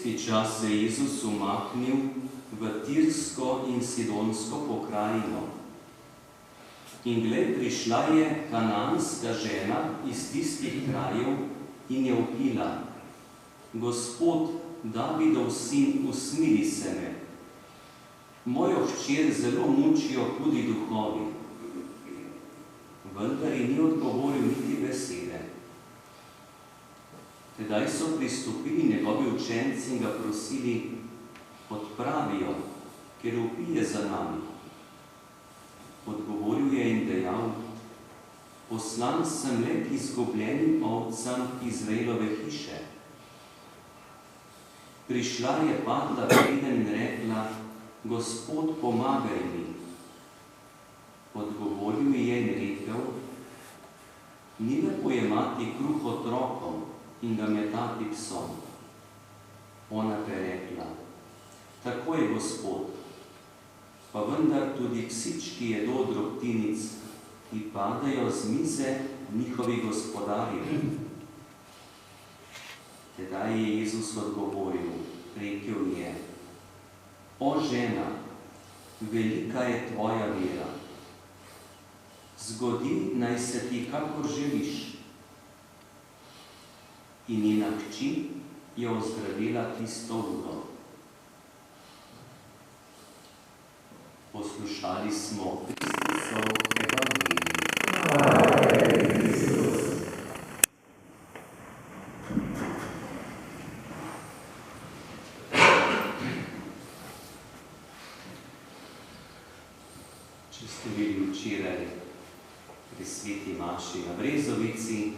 Tisti čas se je Jezus umaknil v Tirsko in Sidonsko pokrajino. In glej, prišla je kananska žena iz tistih krajev in je vpila: Gospod, Davidov sin, usmili se me. Mojo hčer zelo mučijo hudi duhovi. Vendar ji ni odgovoril niti besede. Tedaj so pristopili njegovi učenci in ga prosili: odpravijo, ker vpije za nami. Odgovoril je in dejal: poslan sem le k izgubljenim ovcam Izraelove hiše. Prišla je padla preden in rekla: Gospod, pomagaj mi. Odgovoril je in rekel: ni lepo jemati kruh otrokom in ga metati psom. Ona pa je rekla: tako je, Gospod, pa vendar tudi psički jedo drobtinic, ki padajo z mize njihovih gospodarjev. Tedaj je Jezus odgovoril, rekel je: o žena, velika je tvoja vera. Zgodi naj se ti, kakor želiš. In njena hči je ozdravila tisto uro. Poslušali smo Kristusov evangelij. Če ste bili včeraj pri sveti maši na Brezovici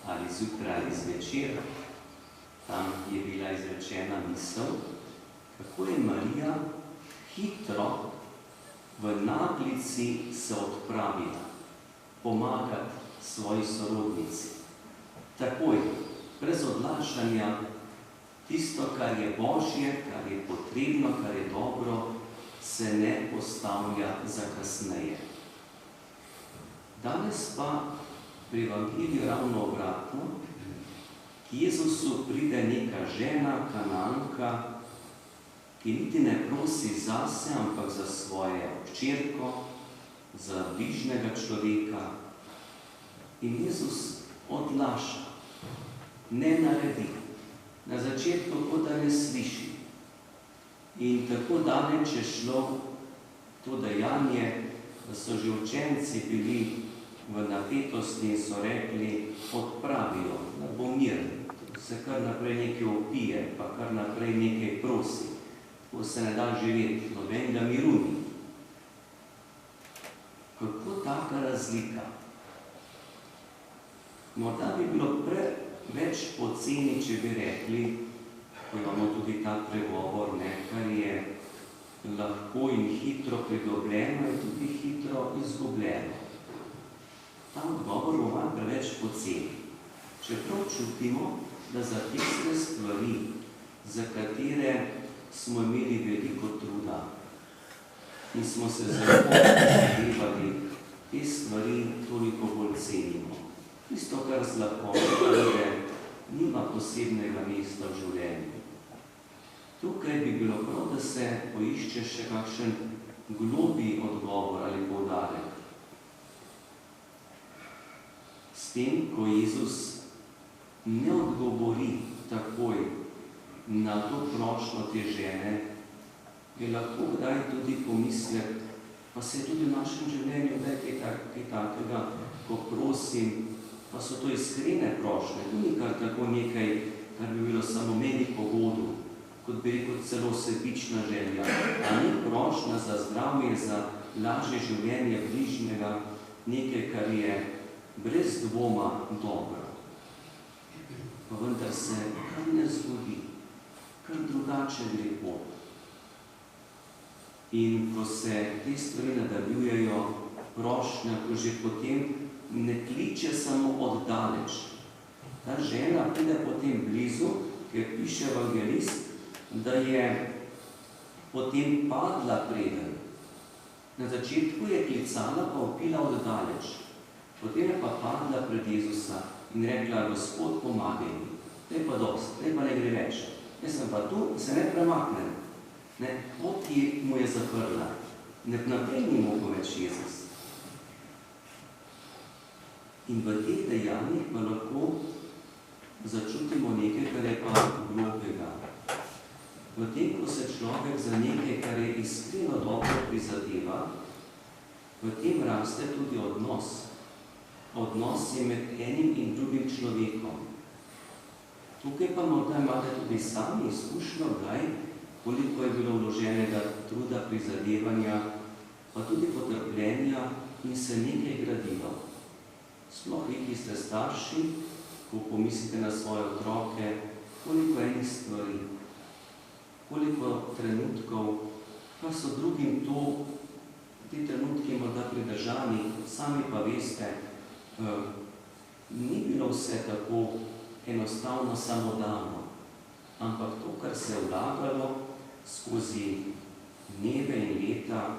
ali zjutraj ali zvečer, tam je bila izrečena misel, kako je Marija hitro v naglici se odpravila pomagati svoji sorodnici. Takoj, brez odlašanja, tisto, kar je Božje, kar je potrebno, kar je dobro, se ne postavlja za kasneje. Danes pa pri evangeliju ravno obratno, k Jezusu pride neka žena, Kananka, ki niti ne prosi zase, ampak za svojo hčerko, za bližnjega človeka. In Jezus odlaša, ne naredi. Na začetku kot da ne sliši. In tako daleč je šlo to dejanje, da so že učenci bili v napetosti in so rekli: odpravijo, da bo mir, se kar naprej nekaj opije, pa kar naprej nekaj prosi. Tako se ne da živeti, nobenega miru ni. Kako taka razlika? Morda bi bilo preveč poceni, če bi rekli, ko imamo tudi ta pregovor, kar je lahko in hitro pridobljeno, je tudi hitro izgubljeno. Ta odgovor bo malo preveč poceni. Čeprav čutimo, da za tiste stvari, za katere smo imeli veliko truda in smo se zelo prizadevali, te stvari toliko bolj cenimo. Tisto, kar z lahkoto nima posebnega mesta v življenju. Tukaj bi bilo prav, da se poišče še kakšen globlji odgovor ali poudarek. S tem, ko Jezus ne odgovori takoj na to prošnjo te žene, je lahko kdaj tudi pomislek, pa se je tudi v našem življenju kaj takega, ko prosim, pa so to iskrene prošnje, to ni kar tako nekaj, kar bi bilo samo meni po godu, kot bi rekel celo sebična želja, a ni prošnja za zdravje, za lažje življenje bližnjega, nekaj, kar je brez dvoma dobro. Pa vendar se kar ne zgodi, kar drugače gre pot. In ko se te stvari nadaljujejo, prošnja, ko že potem ne kliče samo od daleč. Ta žena pride potem blizu, ker piše evangelist, da je potem padla preden. Na začetku je klicala, pa vpila od daleč. Potem je pa padla pred Jezusa in rekla: Gospod, pomagaj mi. To je pa dosti, to pa ne gre več. Jaz sem pa tu, se ne premaknem. Pot mu je zaprla. Naprej ni mogel več Jezus. In v teh dejanjih pa lahko začutimo nekaj, kar je pa globega. V tem, ko se človek za nekaj, kar je iskreno dobro prizadeva, v tem raste tudi odnos. Odnos je med enim in drugim človekom. Tukaj pa morda imate tudi sami izkušnjo, koliko je bilo vloženega truda, prizadevanja, pa tudi potrpljenja in se nekaj gradilo. Sploh vi, ki ste starši, ko pomislite na svoje otroke, koliko enih stvari, koliko trenutkov, pa so drugim to, ti trenutki morda pridržani, sami pa veste, ni bilo vse tako enostavno samodano, ampak to, kar se je vlagalo skozi dneve in leta,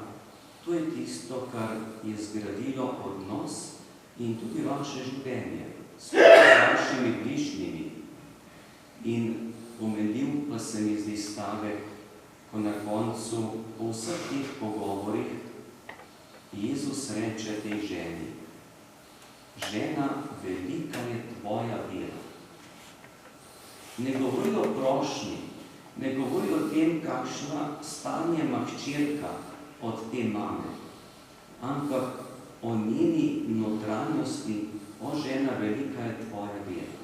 to je tisto, kar je zgradilo odnos in tudi vaše življenje, s vašimi bližnjimi. In omenil pa se mi zdi stavek, ko na koncu po vseh teh pogovorih Jezus reče tej ženi: žena, velika je tvoja vera. Ne govori o prošnji, ne govori o tem, kakšna stanje ima hčerka od te mame, ampak o njeni notranjosti: o žena, velika je tvoja vera.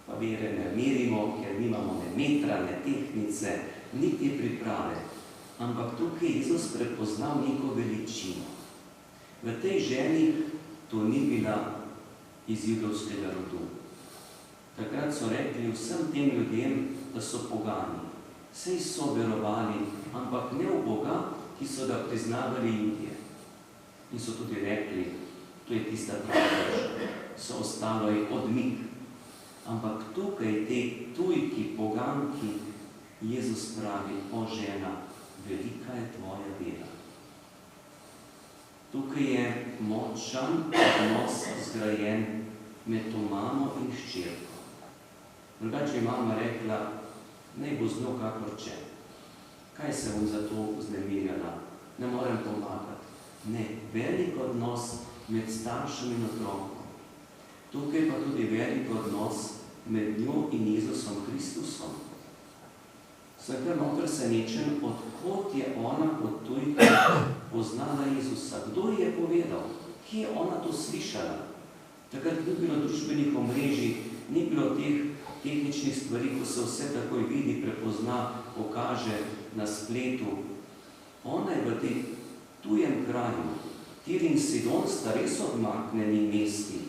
Pa vere ne merimo, ker nimamo ne metra, ne tehnice, niti priprave. Ampak tukaj je Jezus prepoznal neko veličino. V tej ženi to ni bila iz judovskega rodu. Takrat so rekli vsem tem ljudem, da so pogani. Saj so verovali, ampak ne v Boga, ki so ga priznavali Judje. In so tudi rekli, to je tista prava država. So ostalo je odmik. Ampak tukaj, tej tujki, poganki, Jezus pravi: o žena, velika je tvoja vera. Tukaj je močan odnos zgrajen med to mamo in hčerko. Drugače je mama rekla: naj bo z njo kakor če. Kaj se bom za to vznemirjala? Ne morem pomagati. Ne, velik odnos med staršem in otrokom. Tukaj pa tudi velik odnos med njo in Jezusom Kristusom. Sem kar malo presenečen, odkot je ona kot tujka poznala Jezusa. Kdo ji je povedal? Kje je ona to slišala? Takrat ni bilo družbenih omrežij, ni bilo teh tehničnih stvari, ko se vse takoj vidi, prepozna, pokaže na spletu. Ona je v tej tujem kraju. Tir in Sidon sta res odmaknjeni mesti,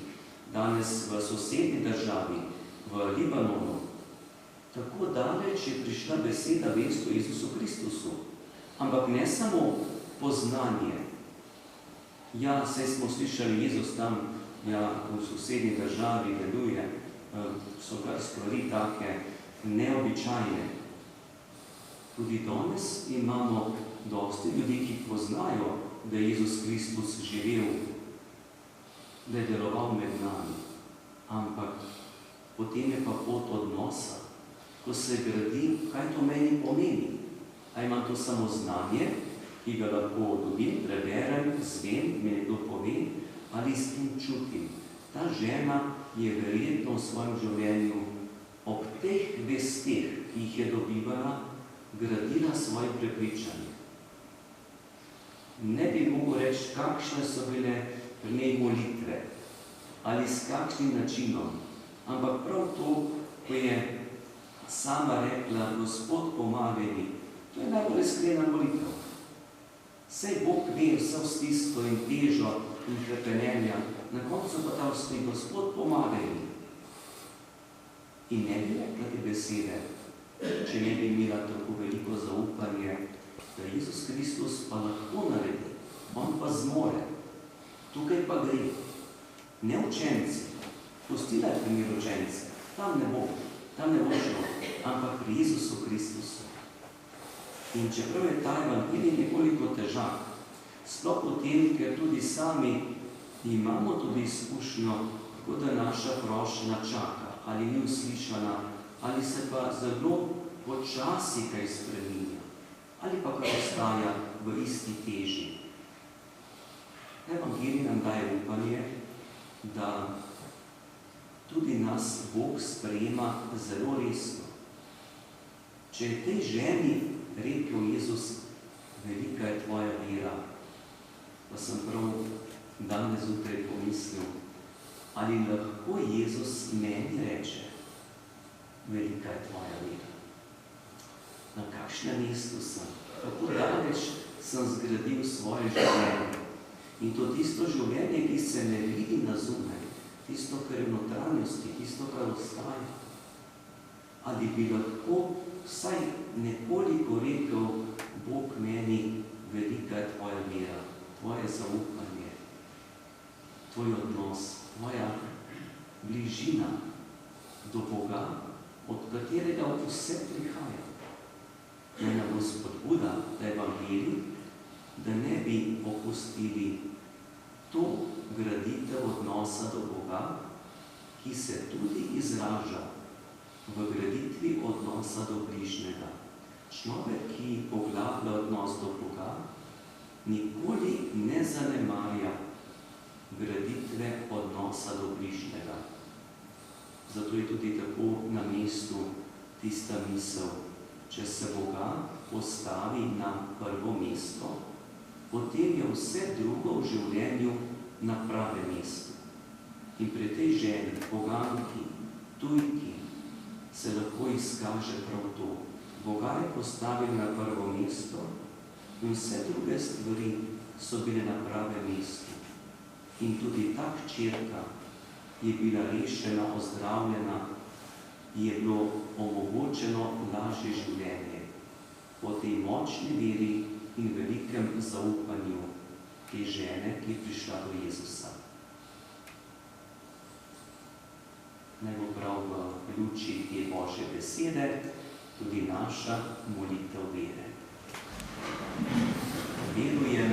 danes v sosednji državi, v Libanonu. Tako daleč je prišla beseda vest o Jezusu Kristusu. Ampak ne samo poznanje. Ja, saj smo slišali, Jezus tam, ja, v sosednji državi deluje, so kar stvari take neobičajne. Tudi danes imamo dosti ljudi, ki poznajo, da je Jezus Kristus živel, da je deloval med nami. Ampak potem je pa pot odnosa, ko se gradi, kaj to meni pomeni. A imam to samo znanje, ki ga lahko dobim, preberem, zvem, mi nekdo pove, ali s tem čutim. Ta žena je verjetno v svojem življenju ob teh vesteh, ki jih je dobivala, gradila svoje prepričanje. Ne bi mogel reči, kakšne so bile pri njej molitve ali s kakšnim načinom, ampak prav to, ko je sama rekla: Gospod, pomagaj mi, to je najbolj iskrena molitev. Saj Bog ve vse stisko in težo in hrepenenja, na koncu pa ta vstoji: Gospod, pomagaj mi. In ne bi rekla te besede, če ne bi imela tako veliko zaupanje, da Jezus Kristus pa lahko naredi, on pa zmore. Tukaj pa gre. Ne učenci, pustila je primer učence, tam ne bo šlo, ampak pri Jezusu Kristusu. In čeprav je ta evangelij nekoliko težak, sploh potem, ker tudi sami imamo tudi izkušnjo, kako da naša prošnja čaka, ali ni uslišana, ali se pa zelo počasi kaj spreminja, ali pa kar ostaja v isti teži. Evangelij nam daje upanje, da tudi nas Bog sprejema zelo resno. Če je tej ženi rekel Jezus, velika je tvoja vera, pa sem prav danes zjutraj pomislil, ali lahko Jezus meni reče, velika je tvoja vera. Na kakšnem mestu sem, kako daleč sem zgradil svoje življenje. In to tisto življenje, ki se ne vidi na zunaj, tisto, kar je v notranjosti, tisto, kar ostaja. Ali bi lahko vsaj nekoliko rekel Bog meni, velika je tvoja vera, tvoje zaupanje, tvoj odnos, tvoja bližina do Boga, od katerega vse prihaja. Naj nam bo spodbuda, da Evangelij, da ne bi opustili to graditev odnosa do Boga, ki se tudi izraža v graditvi odnosa do bližnjega. Človek, ki poglablja odnos do Boga, nikoli ne zanemarja graditve odnosa do bližnjega. Zato je tudi tako na mestu tista misel, če se Boga postavi na prvo mesto, potem je vse drugo v življenju na pravem mestu. In pri tej ženi, poganki, tujki, se lahko izkaže prav to. Boga je postavil na prvo mesto in vse druge stvari so bile na pravem mestu. In tudi ta hčerka je bila rešena, ozdravljena, je bilo omogočeno lažje življenje po tej močni veri in velikem zaupanju te žene, ki je prišla do Jezusa. Naj bo prav v luči te Božje besede tudi naša molitev vere. Verujem,